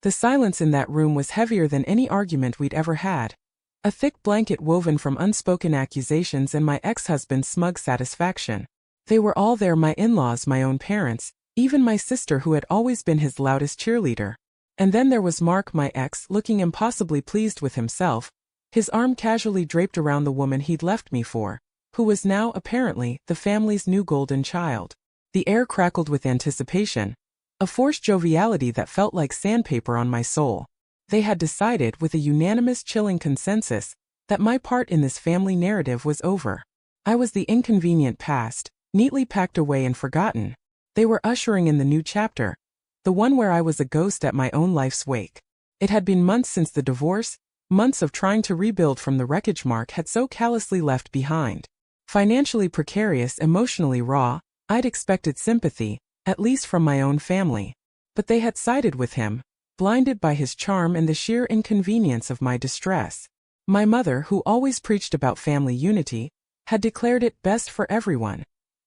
The silence in that room was heavier than any argument we'd ever had. A thick blanket woven from unspoken accusations and my ex-husband's smug satisfaction. They were all there, my in-laws, my own parents, even my sister who had always been his loudest cheerleader. And then there was Mark, my ex, looking impossibly pleased with himself, his arm casually draped around the woman he'd left me for, who was now, apparently, the family's new golden child. The air crackled with anticipation, a forced joviality that felt like sandpaper on my soul. They had decided, with a unanimous chilling consensus, that my part in this family narrative was over. I was the inconvenient past, neatly packed away and forgotten. They were ushering in the new chapter, the one where I was a ghost at my own life's wake. It had been months since the divorce, months of trying to rebuild from the wreckage Mark had so callously left behind. Financially precarious, emotionally raw, I'd expected sympathy, at least from my own family. But they had sided with him, blinded by his charm and the sheer inconvenience of my distress. My mother, who always preached about family unity, had declared it best for everyone,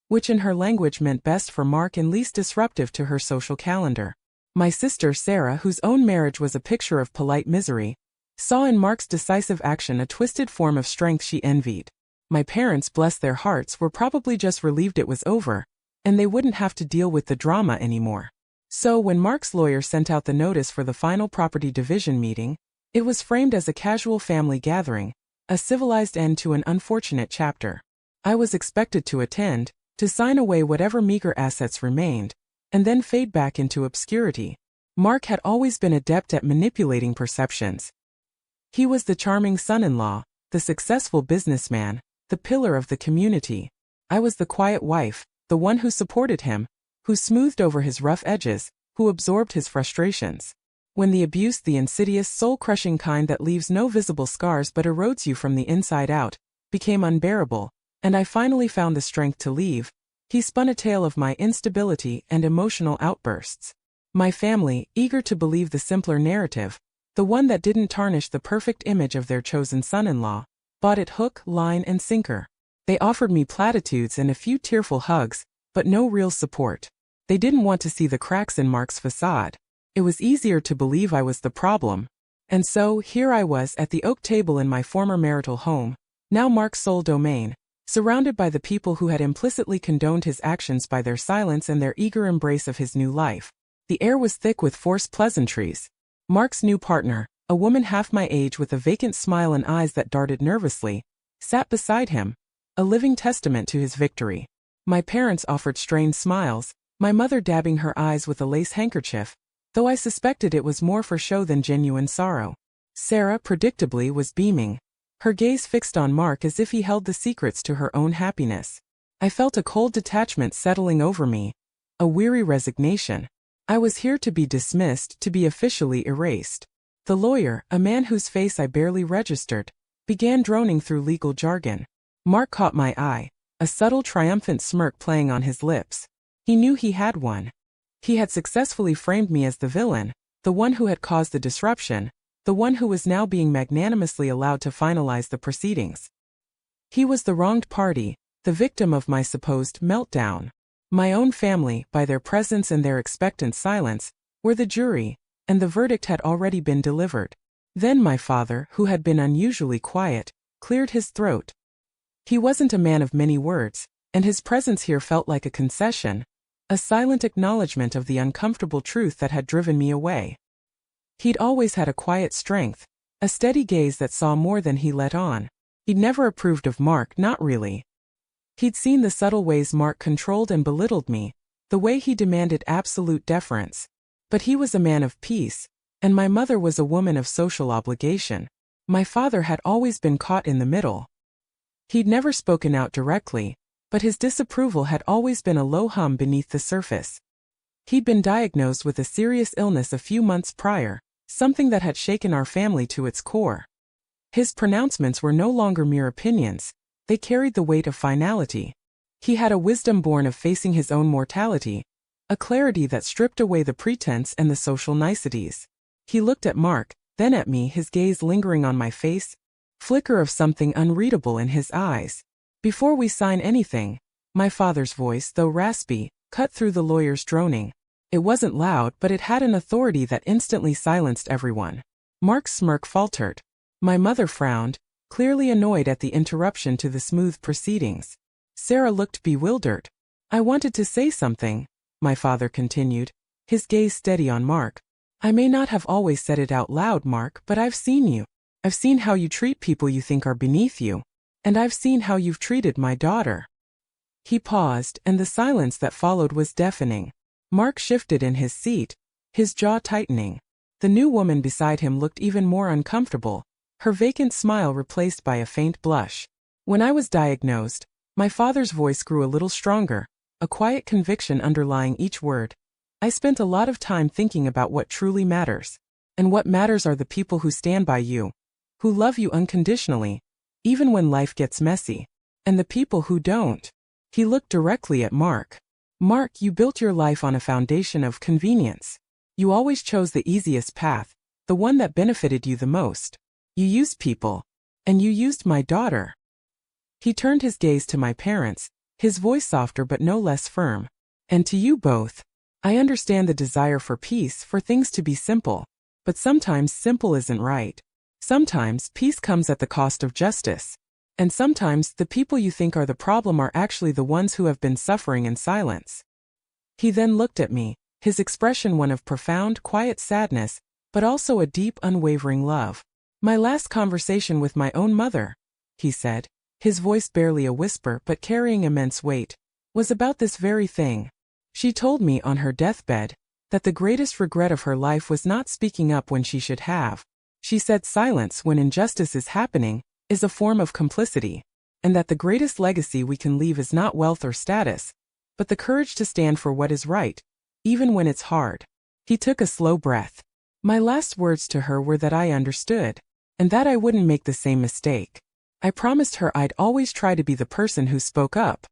which in her language meant best for Mark and least disruptive to her social calendar. My sister Sarah, whose own marriage was a picture of polite misery, saw in Mark's decisive action a twisted form of strength she envied. My parents, bless their hearts, were probably just relieved it was over, and they wouldn't have to deal with the drama anymore. So when Mark's lawyer sent out the notice for the final property division meeting, it was framed as a casual family gathering, a civilized end to an unfortunate chapter. I was expected to attend, to sign away whatever meager assets remained, and then fade back into obscurity. Mark had always been adept at manipulating perceptions. He was the charming son-in-law, the successful businessman, the pillar of the community. I was the quiet wife, the one who supported him, who smoothed over his rough edges, who absorbed his frustrations. When the abuse, the insidious, soul-crushing kind that leaves no visible scars but erodes you from the inside out, became unbearable, and I finally found the strength to leave, he spun a tale of my instability and emotional outbursts. My family, eager to believe the simpler narrative, the one that didn't tarnish the perfect image of their chosen son-in-law, bought it hook, line, and sinker. They offered me platitudes and a few tearful hugs, but no real support. They didn't want to see the cracks in Mark's facade. It was easier to believe I was the problem. And so, here I was at the oak table in my former marital home, now Mark's sole domain, surrounded by the people who had implicitly condoned his actions by their silence and their eager embrace of his new life. The air was thick with forced pleasantries. Mark's new partner, a woman half my age with a vacant smile and eyes that darted nervously, sat beside him, a living testament to his victory. My parents offered strained smiles, my mother dabbing her eyes with a lace handkerchief, though I suspected it was more for show than genuine sorrow. Sarah, predictably, was beaming, her gaze fixed on Mark as if he held the secrets to her own happiness. I felt a cold detachment settling over me, a weary resignation. I was here to be dismissed, to be officially erased. The lawyer, a man whose face I barely registered, began droning through legal jargon. Mark caught my eye, a subtle triumphant smirk playing on his lips. He knew he had one. He had successfully framed me as the villain, the one who had caused the disruption, the one who was now being magnanimously allowed to finalize the proceedings. He was the wronged party, the victim of my supposed meltdown. My own family, by their presence and their expectant silence, were the jury, and the verdict had already been delivered. Then my father, who had been unusually quiet, cleared his throat. He wasn't a man of many words, and his presence here felt like a concession, a silent acknowledgement of the uncomfortable truth that had driven me away. He'd always had a quiet strength, a steady gaze that saw more than he let on. He'd never approved of Mark, not really. He'd seen the subtle ways Mark controlled and belittled me, the way he demanded absolute deference. But he was a man of peace, and my mother was a woman of social obligation. My father had always been caught in the middle. He'd never spoken out directly, but his disapproval had always been a low hum beneath the surface. He'd been diagnosed with a serious illness a few months prior, something that had shaken our family to its core. His pronouncements were no longer mere opinions, they carried the weight of finality. He had a wisdom born of facing his own mortality, a clarity that stripped away the pretense and the social niceties. He looked at Mark, then at me, his gaze lingering on my face, flicker of something unreadable in his eyes. Before we sign anything, my father's voice, though raspy, cut through the lawyer's droning. It wasn't loud, but it had an authority that instantly silenced everyone. Mark's smirk faltered. My mother frowned, clearly annoyed at the interruption to the smooth proceedings. Sarah looked bewildered. I wanted to say something, my father continued, his gaze steady on Mark. I may not have always said it out loud, Mark, but I've seen you. I've seen how you treat people you think are beneath you. And I've seen how you've treated my daughter. He paused, and the silence that followed was deafening. Mark shifted in his seat, his jaw tightening. The new woman beside him looked even more uncomfortable, her vacant smile replaced by a faint blush. When I was diagnosed, my father's voice grew a little stronger, a quiet conviction underlying each word. I spent a lot of time thinking about what truly matters. And what matters are the people who stand by you, who love you unconditionally, even when life gets messy, and the people who don't. He looked directly at Mark. Mark, you built your life on a foundation of convenience. You always chose the easiest path, the one that benefited you the most. You used people. And you used my daughter. He turned his gaze to my parents, his voice softer but no less firm. And to you both. I understand the desire for peace, for things to be simple. But sometimes simple isn't right. Sometimes peace comes at the cost of justice. And sometimes the people you think are the problem are actually the ones who have been suffering in silence. He then looked at me, his expression one of profound, quiet sadness, but also a deep, unwavering love. My last conversation with my own mother, he said, his voice barely a whisper but carrying immense weight, was about this very thing. She told me on her deathbed that the greatest regret of her life was not speaking up when she should have. She said silence when injustice is happening is a form of complicity, and that the greatest legacy we can leave is not wealth or status, but the courage to stand for what is right, even when it's hard. He took a slow breath. My last words to her were that I understood, and that I wouldn't make the same mistake. I promised her I'd always try to be the person who spoke up.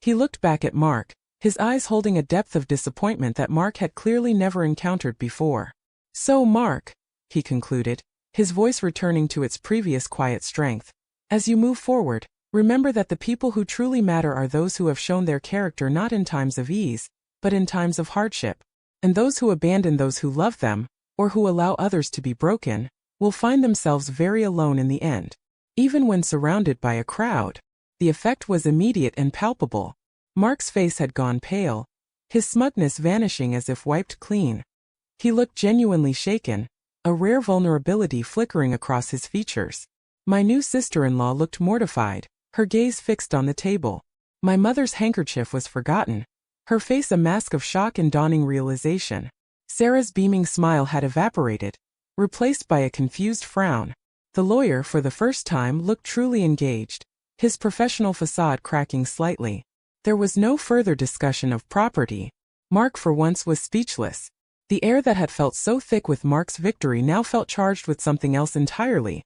He looked back at Mark, his eyes holding a depth of disappointment that Mark had clearly never encountered before. So Mark, he concluded, his voice returning to its previous quiet strength, as you move forward, remember that the people who truly matter are those who have shown their character not in times of ease, but in times of hardship. And those who abandon those who love them, or who allow others to be broken, will find themselves very alone in the end. Even when surrounded by a crowd. The effect was immediate and palpable. Mark's face had gone pale, his smugness vanishing as if wiped clean. He looked genuinely shaken, a rare vulnerability flickering across his features. My new sister-in-law looked mortified, her gaze fixed on the table. My mother's handkerchief was forgotten, her face a mask of shock and dawning realization. Sarah's beaming smile had evaporated, replaced by a confused frown. The lawyer, for the first time, looked truly engaged, his professional facade cracking slightly. There was no further discussion of property. Mark for once was speechless. The air that had felt so thick with Mark's victory now felt charged with something else entirely.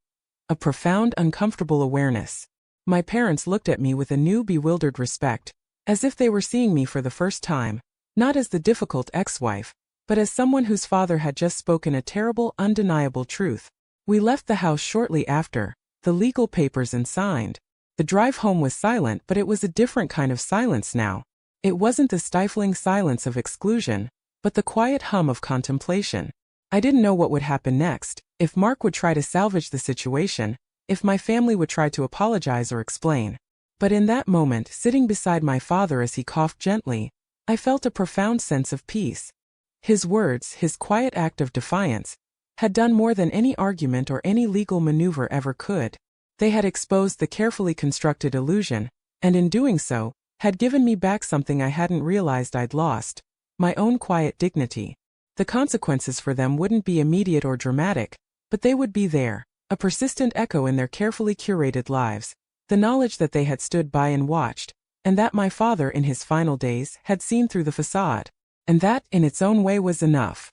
A profound, uncomfortable awareness. My parents looked at me with a new, bewildered respect, as if they were seeing me for the first time, not as the difficult ex-wife, but as someone whose father had just spoken a terrible, undeniable truth. We left the house shortly after, the legal papers and signed. The drive home was silent, but it was a different kind of silence now. It wasn't the stifling silence of exclusion, but the quiet hum of contemplation. I didn't know what would happen next, if Mark would try to salvage the situation, if my family would try to apologize or explain. But in that moment, sitting beside my father as he coughed gently, I felt a profound sense of peace. His words, his quiet act of defiance, had done more than any argument or any legal maneuver ever could. They had exposed the carefully constructed illusion, and in doing so, had given me back something I hadn't realized I'd lost, my own quiet dignity. The consequences for them wouldn't be immediate or dramatic, but they would be there, a persistent echo in their carefully curated lives, the knowledge that they had stood by and watched, and that my father in his final days had seen through the facade. And that, in its own way, was enough.